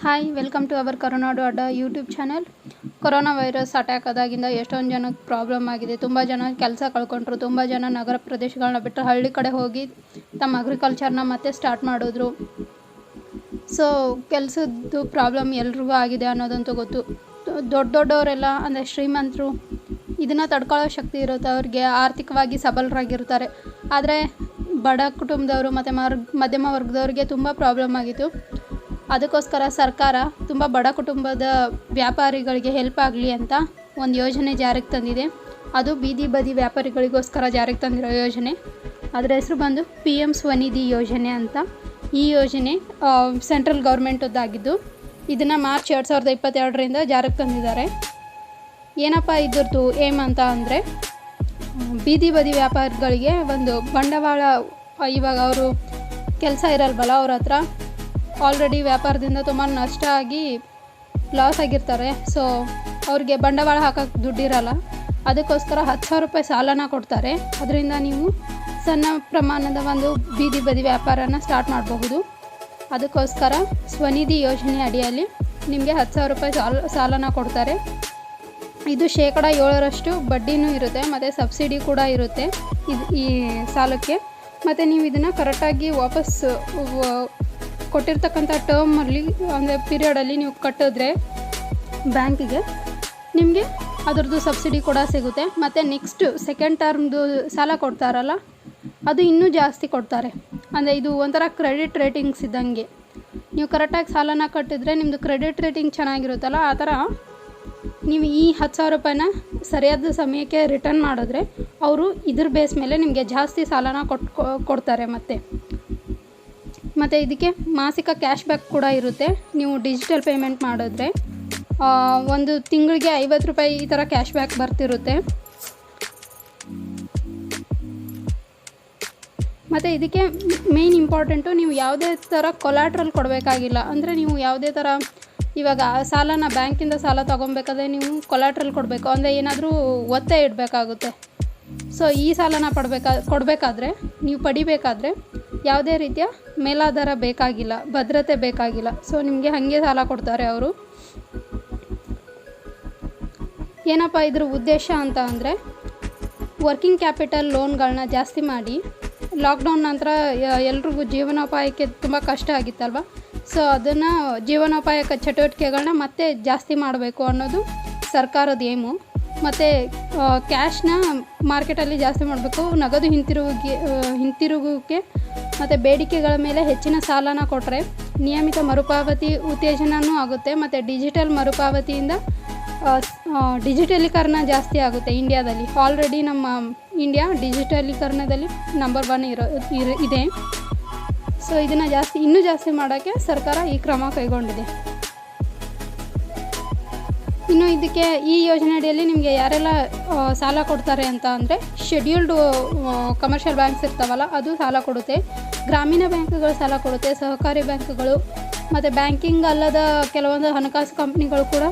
Hi welcome to our Karunadu Adda YouTube channel. Corona virus attack ಆದಾಗಿಂದ ಎಷ್ಟೊಂದು ಜನಕ್ಕೆ ಪ್ರಾಬ್ಲಮ್ ಆಗಿದೆ. ತುಂಬ ಜನ ಕೆಲಸ ಕಳ್ಕೊಂಡ್ರು. ತುಂಬ ಜನ ನಗರ ಪ್ರದೇಶಗಳನ್ನ ಬಿಟ್ಟು ಹಳ್ಳಿ ಕಡೆ ಹೋಗಿ ತಮ್ಮ ಅಗ್ರಿಕಲ್ಚರ್ನ ಮತ್ತೆ ಸ್ಟಾರ್ಟ್ ಮಾಡಿದ್ರು. ಸೊ ಕೆಲಸದ್ದು ಪ್ರಾಬ್ಲಮ್ ಎಲ್ರಿಗೂ ಆಗಿದೆ ಅನ್ನೋದಂತೂ ಗೊತ್ತು. ದೊಡ್ಡವರೆಲ್ಲ ಅಂದರೆ ಶ್ರೀಮಂತರು ಇದನ್ನು ತಡ್ಕೊಳ್ಳೋ ಶಕ್ತಿ ಇರುತ್ತೆ, ಅವ್ರಿಗೆ ಆರ್ಥಿಕವಾಗಿ ಸಬಲರಾಗಿರ್ತಾರೆ. ಆದರೆ ಬಡ ಕುಟುಂಬದವರು ಮತ್ತು ಮಧ್ಯಮ ವರ್ಗದವ್ರಿಗೆ ತುಂಬ ಪ್ರಾಬ್ಲಮ್ ಆಗಿತ್ತು. ಅದಕ್ಕೋಸ್ಕರ ಸರ್ಕಾರ ತುಂಬ ಬಡ ಕುಟುಂಬದ ವ್ಯಾಪಾರಿಗಳಿಗೆ ಹೆಲ್ಪ್ ಆಗಲಿ ಅಂತ ಒಂದು ಯೋಜನೆ ಜಾರಿಗೆ ತಂದಿದೆ. ಅದು ಬೀದಿ ಬದಿ ವ್ಯಾಪಾರಿಗಳಿಗೋಸ್ಕರ ಜಾರಿಗೆ ತಂದಿರೋ ಯೋಜನೆ. ಅದರ ಹೆಸರು ಬಂದು PM ಸ್ವನಿಧಿ ಯೋಜನೆ ಅಂತ. ಈ ಯೋಜನೆ ಸೆಂಟ್ರಲ್ ಗೌರ್ಮೆಂಟದ್ದಾಗಿದ್ದು ಇದನ್ನು ಮಾರ್ಚ್ 2022ರಿಂದ ಜಾರಿಗೆ ತಂದಿದ್ದಾರೆ. ಏನಪ್ಪ ಇದ್ರದ್ದು ಏಮ್ ಅಂತ ಅಂದರೆ, ಬೀದಿ ಬದಿ ವ್ಯಾಪಾರಿಗಳಿಗೆ ಒಂದು ಬಂಡವಾಳ, ಇವಾಗ ಅವರು ಕೆಲಸ ಇರಲ್ವಲ್ಲ, ಅವ್ರ ಹತ್ರ ಆಲ್ರೆಡಿ ವ್ಯಾಪಾರದಿಂದ ತುಂಬ ನಷ್ಟ ಆಗಿ ಲಾಸ್ ಆಗಿರ್ತಾರೆ. ಸೊ ಅವ್ರಿಗೆ ಬಂಡವಾಳ ಹಾಕೋಕ್ಕೆ ದುಡ್ಡಿರಲ್ಲ. ಅದಕ್ಕೋಸ್ಕರ 10,000 ರೂಪಾಯಿ ಸಾಲನ ಕೊಡ್ತಾರೆ. ಅದರಿಂದ ನೀವು ಸಣ್ಣ ಪ್ರಮಾಣದ ಒಂದು ಬೀದಿ ಬದಿ ವ್ಯಾಪಾರನ ಸ್ಟಾರ್ಟ್ ಮಾಡಬಹುದು. ಅದಕ್ಕೋಸ್ಕರ ಸ್ವನಿಧಿ ಯೋಜನೆ ಅಡಿಯಲ್ಲಿ ನಿಮಗೆ 10,000 ರೂಪಾಯಿ ಸಾಲನ ಕೊಡ್ತಾರೆ. ಇದು 7% ಬಡ್ಡಿನೂ ಇರುತ್ತೆ ಮತ್ತು ಸಬ್ಸಿಡಿ ಕೂಡ ಇರುತ್ತೆ ಈ ಸಾಲಕ್ಕೆ. ಮತ್ತು ನೀವು ಇದನ್ನು ಕರೆಕ್ಟಾಗಿ ವಾಪಸ್ ಕೊಟ್ಟಿರ್ತಕ್ಕಂಥ ಟರ್ಮಲ್ಲಿ ಅಂದರೆ ಪೀರಿಯಡಲ್ಲಿ ನೀವು ಕಟ್ಟಿದ್ರೆ ಬ್ಯಾಂಕಿಗೆ ನಿಮಗೆ ಅದರದ್ದು ಸಬ್ಸಿಡಿ ಕೂಡ ಸಿಗುತ್ತೆ. ಮತ್ತು ನೆಕ್ಸ್ಟ್ ಸೆಕೆಂಡ್ ಟರ್ಮ್ದು ಸಾಲ ಕೊಡ್ತಾರಲ್ಲ, ಅದು ಇನ್ನೂ ಜಾಸ್ತಿ ಕೊಡ್ತಾರೆ. ಅಂದರೆ ಇದು ಒಂಥರ ಕ್ರೆಡಿಟ್ ರೇಟಿಂಗ್ಸ್ ಇದ್ದಂಗೆ. ನೀವು ಕರೆಕ್ಟಾಗಿ ಸಾಲನ ಕಟ್ಟಿದ್ರೆ ನಿಮ್ಮದು ಕ್ರೆಡಿಟ್ ರೇಟಿಂಗ್ ಚೆನ್ನಾಗಿರುತ್ತಲ್ಲ, ಆ ಥರ ನೀವು ಈ 10,000 ರೂಪಾಯಿನ ಸರಿಯಾದ ಸಮಯಕ್ಕೆ ರಿಟರ್ನ್ ಮಾಡಿದ್ರೆ ಅವರು ಇದ್ರ ಬೇಸ್ ಮೇಲೆ ನಿಮಗೆ ಜಾಸ್ತಿ ಸಾಲನ ಕೊಡ್ತಾರೆ. ಮತ್ತು ಇದಕ್ಕೆ ಮಾಸಿಕ ಕ್ಯಾಶ್ ಬ್ಯಾಕ್ ಕೂಡ ಇರುತ್ತೆ. ನೀವು ಡಿಜಿಟಲ್ ಪೇಮೆಂಟ್ ಮಾಡಿದ್ರೆ ಒಂದು ತಿಂಗಳಿಗೆ 50 ರೂಪಾಯಿ ಈ ಥರ ಕ್ಯಾಶ್ ಬ್ಯಾಕ್ ಬರ್ತಿರುತ್ತೆ. ಮತ್ತು ಇದಕ್ಕೆ ಮೇಯ್ನ್ ಇಂಪಾರ್ಟೆಂಟು, ನೀವು ಯಾವುದೇ ಥರ ಕೊಲಾಟ್ರಲ್ ಕೊಡಬೇಕಾಗಿಲ್ಲ. ಅಂದರೆ ನೀವು ಯಾವುದೇ ಥರ ಇವಾಗ ಸಾಲನ ಬ್ಯಾಂಕಿಂದ ಸಾಲ ತೊಗೊಬೇಕಾದ್ರೆ ನೀವು ಕೊಲಾಟ್ರಲ್ ಕೊಡಬೇಕು, ಅಂದರೆ ಏನಾದರೂ ಒತ್ತೆ ಇಡಬೇಕಾಗುತ್ತೆ. ಸೊ ಈ ಸಾಲನ ಕೊಡಬೇಕಾದ್ರೆ ನೀವು ಪಡಿಬೇಕಾದ್ರೆ ಯಾವುದೇ ರೀತಿಯ ಮೇಲಾಧಾರ ಬೇಕಾಗಿಲ್ಲ, ಭದ್ರತೆ ಬೇಕಾಗಿಲ್ಲ. ಸೊ ನಿಮಗೆ ಹಾಗೆ ಸಾಲ ಕೊಡ್ತಾರೆ ಅವರು. ಏನಪ್ಪ ಇದ್ರ ಉದ್ದೇಶ ಅಂತ ಅಂದರೆ, ವರ್ಕಿಂಗ್ ಕ್ಯಾಪಿಟಲ್ ಲೋನ್ಗಳನ್ನ ಜಾಸ್ತಿ ಮಾಡಿ, ಲಾಕ್ಡೌನ್ ನಂತರ ಎಲ್ರಿಗೂ ಜೀವನೋಪಾಯಕ್ಕೆ ತುಂಬ ಕಷ್ಟ ಆಗಿತ್ತಲ್ವ. ಸೊ ಅದನ್ನು ಜೀವನೋಪಾಯಕ ಚಟುವಟಿಕೆಗಳನ್ನ ಮತ್ತೆ ಜಾಸ್ತಿ ಮಾಡಬೇಕು ಅನ್ನೋದು ಸರ್ಕಾರದ ಏಮು. ಮತ್ತು ಕ್ಯಾಶ್ನ ಮಾರ್ಕೆಟಲ್ಲಿ ಜಾಸ್ತಿ ಮಾಡಬೇಕು, ನಗದು ಹಿಂತಿರುಗುವಿಕೆ ಮತ್ತು ಬೇಡಿಕೆಗಳ ಮೇಲೆ ಹೆಚ್ಚಿನ ಸಾಲನ ಕೊಟ್ಟರೆ ನಿಯಮಿತ ಮರುಪಾವತಿ ಉತ್ತೇಜನವೂ ಆಗುತ್ತೆ. ಮತ್ತು ಡಿಜಿಟಲ್ ಮರುಪಾವತಿಯಿಂದ ಡಿಜಿಟಲೀಕರಣ ಜಾಸ್ತಿ ಆಗುತ್ತೆ ಇಂಡಿಯಾದಲ್ಲಿ. ಆಲ್ರೆಡಿ ನಮ್ಮ ಇಂಡಿಯಾ ಡಿಜಿಟಲೀಕರಣದಲ್ಲಿ ನಂಬರ್ 1 ಇದೆ. ಸೊ ಇದನ್ನು ಇನ್ನೂ ಜಾಸ್ತಿ ಮಾಡೋಕ್ಕೆ ಸರ್ಕಾರ ಈ ಕ್ರಮ ಕೈಗೊಂಡಿದೆ. ಇನ್ನು ಇದಕ್ಕೆ ಈ ಯೋಜನೆ ಅಡಿಯಲ್ಲಿ ನಿಮಗೆ ಯಾರೆಲ್ಲ ಸಾಲ ಕೊಡ್ತಾರೆ ಅಂತ ಅಂದರೆ, ಶೆಡ್ಯೂಲ್ಡ್ ಕಮರ್ಷಿಯಲ್ ಬ್ಯಾಂಕ್ಸ್ ಇರ್ತಾವಲ್ಲ, ಅದು ಸಾಲ ಕೊಡುತ್ತೆ. ಗ್ರಾಮೀಣ ಬ್ಯಾಂಕ್ಗಳು ಸಾಲ ಕೊಡುತ್ತೆ, ಸಹಕಾರಿ ಬ್ಯಾಂಕ್ಗಳು ಮತ್ತು ಬ್ಯಾಂಕಿಂಗ್ ಅಲ್ಲದ ಕೆಲವೊಂದು ಹಣಕಾಸು ಕಂಪ್ನಿಗಳು ಕೂಡ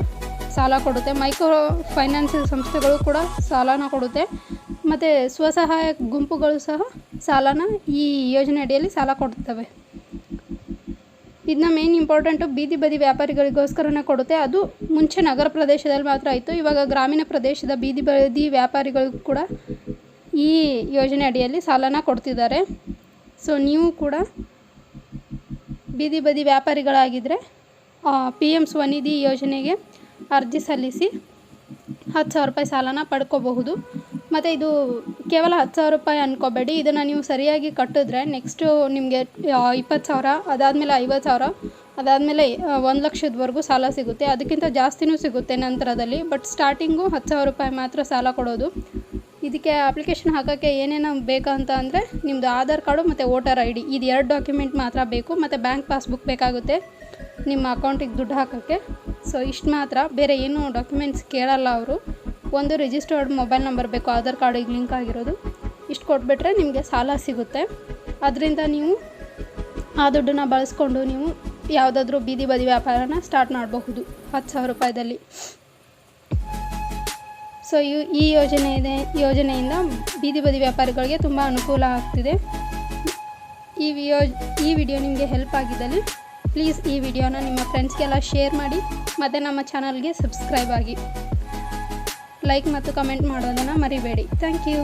ಸಾಲ ಕೊಡುತ್ತೆ. ಮೈಕ್ರೋ ಫೈನಾನ್ಸ್ ಸಂಸ್ಥೆಗಳು ಕೂಡ ಸಾಲನ ಕೊಡುತ್ತೆ. ಮತ್ತು ಸ್ವಸಹಾಯ ಗುಂಪುಗಳು ಸಹ ಸಾಲನ ಈ ಯೋಜನೆ ಅಡಿಯಲ್ಲಿ ಸಾಲ ಕೊಡ್ತವೆ. ಇದನ್ನ ಮೇನ್ ಇಂಪಾರ್ಟೆಂಟು ಬೀದಿ ಬದಿ ವ್ಯಾಪಾರಿಗಳಿಗೋಸ್ಕರನೇ ಕೊಡುತ್ತೆ. ಅದು ಮುಂಚೆ ನಗರ ಪ್ರದೇಶದಲ್ಲಿ ಮಾತ್ರ ಇತ್ತು. ಇವಾಗ ಗ್ರಾಮೀಣ ಪ್ರದೇಶದ ಬೀದಿ ಬದಿ ವ್ಯಾಪಾರಿಗಳಿಗೂ ಕೂಡ ಈ ಯೋಜನೆ ಅಡಿಯಲ್ಲಿ ಸಾಲನ ಕೊಡ್ತಿದ್ದಾರೆ. ಸೊ ನೀವು ಕೂಡ ಬೀದಿ ಬದಿ ವ್ಯಾಪಾರಿಗಳಾಗಿದ್ದರೆ PM ಸ್ವನಿಧಿ ಯೋಜನೆಗೆ ಅರ್ಜಿ ಸಲ್ಲಿಸಿ 10,000 ರೂಪಾಯಿ ಸಾಲನ ಪಡ್ಕೋಬಹುದು. ಮತ್ತು ಇದು ಕೇವಲ 10,000 ರೂಪಾಯಿ ಅಂದ್ಕೋಬೇಡಿ. ಇದನ್ನು ನೀವು ಸರಿಯಾಗಿ ಕಟ್ಟಿದ್ರೆ ನೆಕ್ಸ್ಟು ನಿಮಗೆ 20,000, ಅದಾದಮೇಲೆ 50,000, ಅದಾದಮೇಲೆ 1,00,000ವರೆಗೂ ಸಾಲ ಸಿಗುತ್ತೆ. ಅದಕ್ಕಿಂತ ಜಾಸ್ತಿನೂ ಸಿಗುತ್ತೆ ನಂತರದಲ್ಲಿ. ಬಟ್ ಸ್ಟಾರ್ಟಿಂಗು 10,000 ರೂಪಾಯಿ ಮಾತ್ರ ಸಾಲ ಕೊಡೋದು. ಇದಕ್ಕೆ ಅಪ್ಲಿಕೇಶನ್ ಹಾಕೋಕ್ಕೆ ಏನೇನು ಬೇಕಂತ ಅಂದರೆ, ನಿಮ್ಮದು ಆಧಾರ್ ಕಾರ್ಡು ಮತ್ತು ವೋಟರ್ ID, ಇದು 2 ಡಾಕ್ಯುಮೆಂಟ್ ಮಾತ್ರ ಬೇಕು. ಮತ್ತು ಬ್ಯಾಂಕ್ ಪಾಸ್ಬುಕ್ ಬೇಕಾಗುತ್ತೆ ನಿಮ್ಮ ಅಕೌಂಟಿಗೆ ದುಡ್ಡು ಹಾಕೋಕ್ಕೆ. ಸೊ ಇಷ್ಟು ಮಾತ್ರ, ಬೇರೆ ಏನೂ ಡಾಕ್ಯುಮೆಂಟ್ಸ್ ಕೇಳಲ್ಲ ಅವರು. ಒಂದು ರಿಜಿಸ್ಟರ್ಡ್ ಮೊಬೈಲ್ ನಂಬರ್ ಬೇಕು, ಆಧಾರ್ ಕಾರ್ಡಿಗೆ ಲಿಂಕ್ ಆಗಿರೋದು. ಇಷ್ಟು ಕೊಟ್ಬಿಟ್ರೆ ನಿಮಗೆ ಸಾಲ ಸಿಗುತ್ತೆ. ಅದರಿಂದ ನೀವು ಆ ದುಡ್ಡನ್ನು ಬಳಸ್ಕೊಂಡು ನೀವು ಯಾವುದಾದ್ರೂ ಬೀದಿ ಬದಿ ವ್ಯಾಪಾರನ ಸ್ಟಾರ್ಟ್ ಮಾಡಬಹುದು 10,000 ರೂಪಾಯಿದಲ್ಲಿ. ಸೊ ಈ ಯೋಜನೆಯಿಂದ ಬೀದಿ ಬದಿ ವ್ಯಾಪಾರಿಗಳಿಗೆ ತುಂಬ ಅನುಕೂಲ ಆಗ್ತಿದೆ. ಈ ವಿಡಿಯೋ ನಿಮಗೆ ಹೆಲ್ಪ್ ಆಗಿದ್ದಲ್ಲಿ ಪ್ಲೀಸ್ ಈ ವಿಡಿಯೋನ ನಿಮ್ಮ ಫ್ರೆಂಡ್ಸ್ಗೆಲ್ಲ ಶೇರ್ ಮಾಡಿ ಮತ್ತು ನಮ್ಮ ಚಾನಲ್ಗೆ ಸಬ್ಸ್ಕ್ರೈಬ್ ಆಗಿ. ಲೈಕ್ ಮತ್ತು ಕಮೆಂಟ್ ಮಾಡೋದನ್ನು ಮರಿಬೇಡಿ. Thank you.